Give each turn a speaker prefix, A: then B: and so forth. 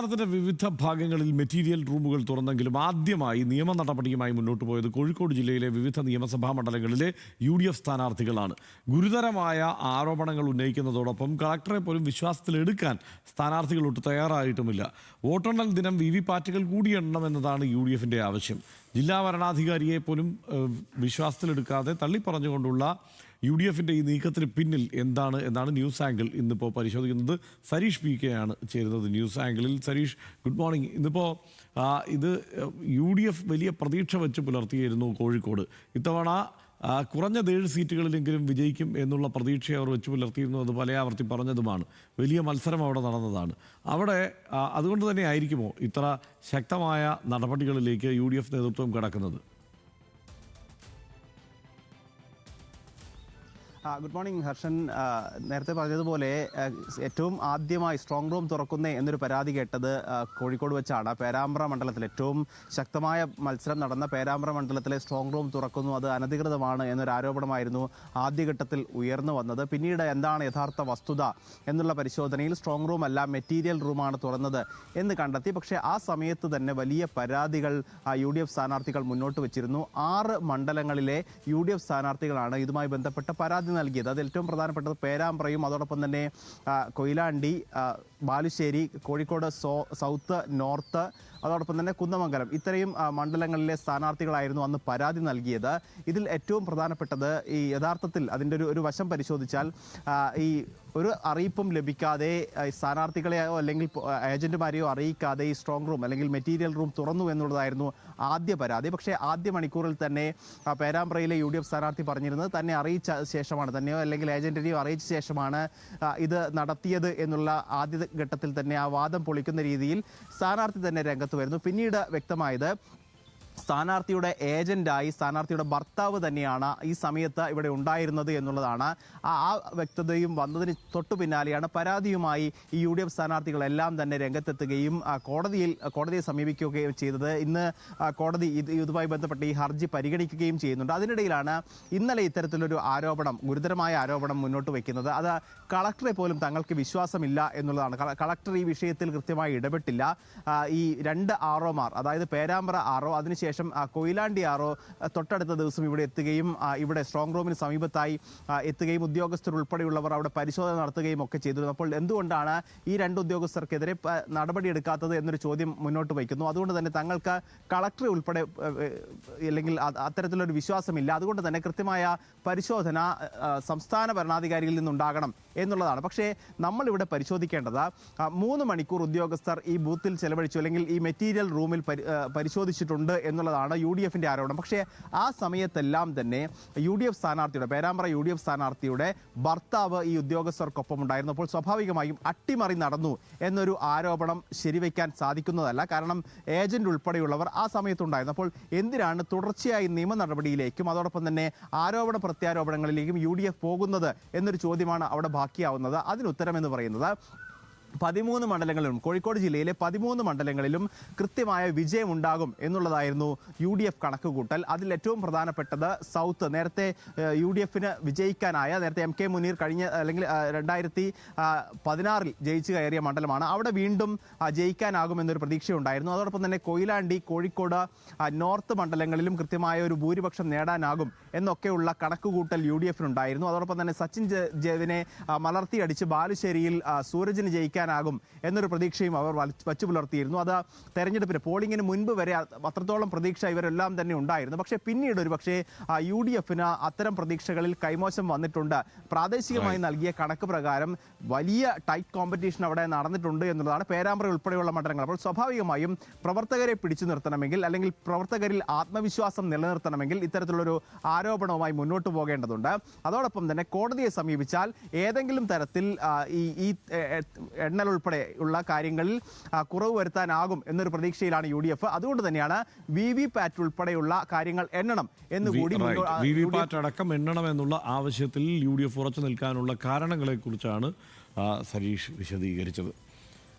A: സംസ്ഥാനത്തിന്റെ വിവിധ ഭാഗങ്ങളിൽ മെറ്റീരിയൽ റൂമുകൾ തുറന്നെങ്കിലും ആദ്യമായി നിയമ നടപടിയുമായി മുന്നോട്ട് പോയത് കോഴിക്കോട് ജില്ലയിലെ വിവിധ നിയമസഭാ മണ്ഡലങ്ങളിലെ UDF സ്ഥാനാർത്ഥികളാണ്. ഗുരുതരമായ ആരോപണങ്ങൾ ഉന്നയിക്കുന്നതോടൊപ്പം കളക്ടറെ പോലും വിശ്വാസത്തിലെടുക്കാൻ സ്ഥാനാർത്ഥികളൊട്ട് തയ്യാറായിട്ടുമില്ല. വോട്ടെണ്ണൽ ദിനം വിവിപാറ്റുകൾ കൂടി എണ്ണണമെന്നതാണ് UDFിന്റെ ആവശ്യം. ജില്ലാ വരണാധികാരിയെ പോലും വിശ്വാസത്തിലെടുക്കാതെ തള്ളിപ്പറഞ്ഞുകൊണ്ടുള്ള UDFിൻ്റെ ഈ നീക്കത്തിന് പിന്നിൽ എന്താണ് എന്നാണ് ന്യൂസ് ആംഗിൾ ഇന്നിപ്പോൾ പരിശോധിക്കുന്നത്. സരീഷ് PK ആണ് ചേരുന്നത് ന്യൂസ് ആംഗിളിൽ. Sareesh, good morning. ഇന്നിപ്പോൾ ഇത് UDF വലിയ പ്രതീക്ഷ വെച്ച് പുലർത്തിയിരുന്നു കോഴിക്കോട്. ഇത്തവണ കുറഞ്ഞത് 7 സീറ്റുകളിലെങ്കിലും വിജയിക്കും എന്നുള്ള പ്രതീക്ഷ അവർ വെച്ച് പുലർത്തിയിരുന്നു. അത് പലയാവർത്തി പറഞ്ഞതുമാണ്. വലിയ മത്സരം അവിടെ നടന്നതാണ്. അവിടെ അതുകൊണ്ട് തന്നെ ആയിരിക്കുമോ ഇത്ര ശക്തമായ നടപടികളിലേക്ക് UDF നേതൃത്വം കടക്കുന്നത്?
B: Good morning Harshan. നേരത്തെ പറഞ്ഞതുപോലെ ഏറ്റവും ആദ്യമായി സ്ട്രോങ് റൂം തുറക്കുന്നേ എന്നൊരു പരാതി കേട്ടത് കോഴിക്കോട് വെച്ചാണ്. പേരാമ്പ്ര മണ്ഡലത്തിൽ ഏറ്റവും ശക്തമായ മത്സരം നടന്ന പേരാമ്പ്ര മണ്ഡലത്തിലെ സ്ട്രോങ് റൂം തുറക്കുന്നു, അത് അനധികൃതമാണ് എന്നൊരു ആരോപണമായിരുന്നു ആദ്യഘട്ടത്തിൽ ഉയർന്നു വന്നത്. പിന്നീട് എന്താണ് യഥാർത്ഥ വസ്തുത എന്നുള്ള പരിശോധനയിൽ സ്ട്രോങ് റൂം അല്ല മെറ്റീരിയൽ റൂമാണ് തുറന്നത് എന്ന് കണ്ടെത്തി. പക്ഷേ ആ സമയത്ത് തന്നെ വലിയ പരാതികൾ UDF സ്ഥാനാർത്ഥികൾ മുന്നോട്ട് വെച്ചിരുന്നു. 6 മണ്ഡലങ്ങളിലെ UDF സ്ഥാനാർത്ഥികളാണ് ഇതുമായി ബന്ധപ്പെട്ട പരാതി നൽകിയത്. അതിൽ ഏറ്റവും പ്രധാനപ്പെട്ടത് പേരാമ്പ്രയും അതോടൊപ്പം തന്നെ കൊയിലാണ്ടി, ബാലുശ്ശേരി, കോഴിക്കോട് സൗത്ത്, നോർത്ത്, അതോടൊപ്പം തന്നെ കുന്നമംഗലം, ഇത്രയും മണ്ഡലങ്ങളിലെ സ്ഥാനാർത്ഥികളായിരുന്നു അന്ന് പരാതി നൽകിയത്. ഇതിൽ ഏറ്റവും പ്രധാനപ്പെട്ടത് ഈ യഥാർത്ഥത്തിൽ അതിൻ്റെ ഒരു വശം പരിശോധിച്ചാൽ ഈ ഒരു അറിയിപ്പും ലഭിക്കാതെ സ്ഥാനാർത്ഥികളെയോ അല്ലെങ്കിൽ ഏജന്റുമാരെയോ അറിയിക്കാതെ ഈ സ്ട്രോങ് റൂം അല്ലെങ്കിൽ മെറ്റീരിയൽ റൂം തുറന്നു എന്നുള്ളതായിരുന്നു ആദ്യ പരാതി. പക്ഷേ ആദ്യ മണിക്കൂറിൽ തന്നെ പേരാമ്പ്രയിലെ UDF സ്ഥാനാർത്ഥി പറഞ്ഞിരുന്നത് തന്നെ അറിയിച്ച ശേഷമാണ്, തന്നെയോ അല്ലെങ്കിൽ ഏജന്റിനെയോ അറിയിച്ച ശേഷമാണ് ഇത് നടത്തിയത് എന്നുള്ള ആദ്യ ഘട്ടത്തിൽ തന്നെ ആ വാദം പൊളിക്കുന്ന രീതിയിൽ സ്ഥാനാർത്ഥി തന്നെ രംഗത്ത് വരുന്നു. പിന്നീട് വ്യക്തമായത് സ്ഥാനാർത്ഥിയുടെ ഏജന്റായി സ്ഥാനാർത്ഥിയുടെ ഭർത്താവ് തന്നെയാണ് ഈ സമയത്ത് ഇവിടെ ഉണ്ടായിരുന്നത് എന്നുള്ളതാണ്. ആ വ്യക്തതയും വന്നതിന് തൊട്ടു പിന്നാലെയാണ് പരാതിയുമായി ഈ UDF സ്ഥാനാർത്ഥികളെല്ലാം തന്നെ രംഗത്തെത്തുകയും കോടതിയെ സമീപിക്കുകയും ചെയ്തത്. ഇന്ന് കോടതി ഇതുമായി ബന്ധപ്പെട്ട് ഈ ഹർജി പരിഗണിക്കുകയും ചെയ്യുന്നുണ്ട്. അതിനിടയിലാണ് ഇന്നലെ ഇത്തരത്തിലൊരു ആരോപണം, ഗുരുതരമായ ആരോപണം മുന്നോട്ട് വയ്ക്കുന്നത്. അത് കളക്ടറെ പോലും തങ്ങൾക്ക് വിശ്വാസമില്ല എന്നുള്ളതാണ്. കളക്ടർ ഈ വിഷയത്തിൽ കൃത്യമായി ഇടപെട്ടില്ല. ഈ 2 ROമാർ, അതായത് പേരാമ്പ്ര RO, അതിനുശേഷം കൊയിലാണ്ടി RO തൊട്ടടുത്ത ദിവസം ഇവിടെ എത്തുകയും ഇവിടെ സ്ട്രോങ് റൂമിന് സമീപത്തായി എത്തുകയും ഉദ്യോഗസ്ഥർ ഉൾപ്പെടെയുള്ളവർ അവിടെ പരിശോധന നടത്തുകയും ഒക്കെ ചെയ്തിരുന്നു. അപ്പോൾ എന്തുകൊണ്ടാണ് ഈ 2 ഉദ്യോഗസ്ഥർക്കെതിരെ നടപടിയെടുക്കാത്തത് എന്നൊരു ചോദ്യം മുന്നോട്ട് വയ്ക്കുന്നു. അതുകൊണ്ട് തന്നെ തങ്ങൾക്ക് കളക്ടറെ ഉൾപ്പെടെ അല്ലെങ്കിൽ അത്തരത്തിലൊരു വിശ്വാസമില്ല. അതുകൊണ്ട് തന്നെ കൃത്യമായ പരിശോധന സംസ്ഥാന ഭരണാധികാരിയിൽ നിന്നുണ്ടാകണം എന്നുള്ളതാണ്. പക്ഷേ നമ്മളിവിടെ പരിശോധിക്കേണ്ടത് 3 മണിക്കൂർ ഉദ്യോഗസ്ഥർ ഈ ബൂത്തിൽ ചെലവഴിച്ചു അല്ലെങ്കിൽ ഈ മെറ്റീരിയൽ റൂമിൽ പരിശോധിച്ചിട്ടുണ്ട് എന്നുള്ളതാണ് UDFിൻ്റെ ആരോപണം. പക്ഷേ ആ സമയത്തെല്ലാം തന്നെ UDF സ്ഥാനാർത്ഥിയുടെ, പേരാമ്പ്ര UDF സ്ഥാനാർത്ഥിയുടെ ഭർത്താവ് ഈ ഉദ്യോഗസ്ഥർക്കൊപ്പം ഉണ്ടായിരുന്നു. അപ്പോൾ സ്വാഭാവികമായും അട്ടിമറി നടന്നു എന്നൊരു ആരോപണം ശരിവയ്ക്കാൻ സാധിക്കുന്നതല്ല. കാരണം ഏജന്റ് ഉൾപ്പെടെയുള്ളവർ ആ സമയത്തുണ്ടായിരുന്നു. അപ്പോൾ എന്തിനാണ് തുടർച്ചയായി നിയമ നടപടിയിലേക്കും അതോടൊപ്പം തന്നെ ആരോപണ പ്രത്യാരോപണങ്ങളിലേക്കും UDF പോകുന്നത് എന്നൊരു ചോദ്യമാണ് അവിടെ ബാക്കിയാവുന്നത്. അതിനുത്തരം എന്ന് പറയുന്നത് 13 മണ്ഡലങ്ങളിലും, കോഴിക്കോട് ജില്ലയിലെ 13 മണ്ഡലങ്ങളിലും കൃത്യമായ വിജയമുണ്ടാകും എന്നുള്ളതായിരുന്നു UDF കണക്കുകൂട്ടൽ. അതിൽ ഏറ്റവും പ്രധാനപ്പെട്ടത് സൗത്ത്, നേരത്തെ UDFിന് വിജയിക്കാനായ, നേരത്തെ MK മുനീർ കഴിഞ്ഞ അല്ലെങ്കിൽ 2016 ജയിച്ചു കയറിയ മണ്ഡലമാണ്. അവിടെ വീണ്ടും ജയിക്കാനാകുമെന്നൊരു പ്രതീക്ഷയുണ്ടായിരുന്നു. അതോടൊപ്പം തന്നെ കൊയിലാണ്ടി, കോഴിക്കോട് നോർത്ത് മണ്ഡലങ്ങളിലും കൃത്യമായ ഒരു ഭൂരിപക്ഷം നേടാനാകും എന്നൊക്കെയുള്ള കണക്കുകൂട്ടൽ UDFിനുണ്ടായിരുന്നു. അതോടൊപ്പം തന്നെ സച്ചിൻ ജേവിനെ മലർത്തിയടിച്ച് ബാലുശ്ശേരിയിൽ സൂരജിന് ജയിക്കാനാകും എന്നൊരു പ്രതീക്ഷയും അവർ വച്ചു പുലർത്തിയിരുന്നു. അത് തെരഞ്ഞെടുപ്പിന് പോളിംഗിന് മുൻപ് വരെ അത്രത്തോളം പ്രതീക്ഷ ഇവരെല്ലാം തന്നെ ഉണ്ടായിരുന്നു. പക്ഷേ പിന്നീട് ഒരു പക്ഷേ UDFിന് അത്തരം പ്രതീക്ഷകളിൽ കൈമോശം വന്നിട്ടുണ്ട്. പ്രാദേശികമായി നൽകിയ കണക്ക് പ്രകാരം വലിയ ടൈറ്റ് കോമ്പറ്റീഷൻ അവിടെ നടന്നിട്ടുണ്ട് എന്നുള്ളതാണ്, പേരാമ്പ്ര ഉൾപ്പെടെയുള്ള മണ്ഡലങ്ങൾ. അപ്പോൾ സ്വാഭാവികമായും പ്രവർത്തകരെ പിടിച്ചു നിർത്തണമെങ്കിൽ അല്ലെങ്കിൽ പ്രവർത്തകരിൽ ആത്മവിശ്വാസം നിലനിർത്തണമെങ്കിൽ ഇത്തരത്തിലുള്ളൊരു ആരോപണവുമായി മുന്നോട്ട് പോകേണ്ടതുണ്ട്. അതോടൊപ്പം തന്നെ കോടതിയെ സമീപിച്ചാൽ ഏതെങ്കിലും തരത്തിൽ ഈ എണ്ണൽ ഉൾപ്പെടെയുള്ള കാര്യങ്ങളിൽ കുറവ് വരുത്താനാകും എന്നൊരു പ്രതീക്ഷയിലാണ് UDF. അതുകൊണ്ട് തന്നെയാണ് VVPAT ഉൾപ്പെടെയുള്ള കാര്യങ്ങൾ എണ്ണണം എന്നുകൂടി
A: VVPAT അടക്കം എണ്ണണം എന്നുള്ള ആവശ്യത്തിൽ UDF ഉറച്ചു നിൽക്കാനുള്ള കാരണങ്ങളെക്കുറിച്ചാണ് സരീഷ് വിശദീകരിച്ചത്.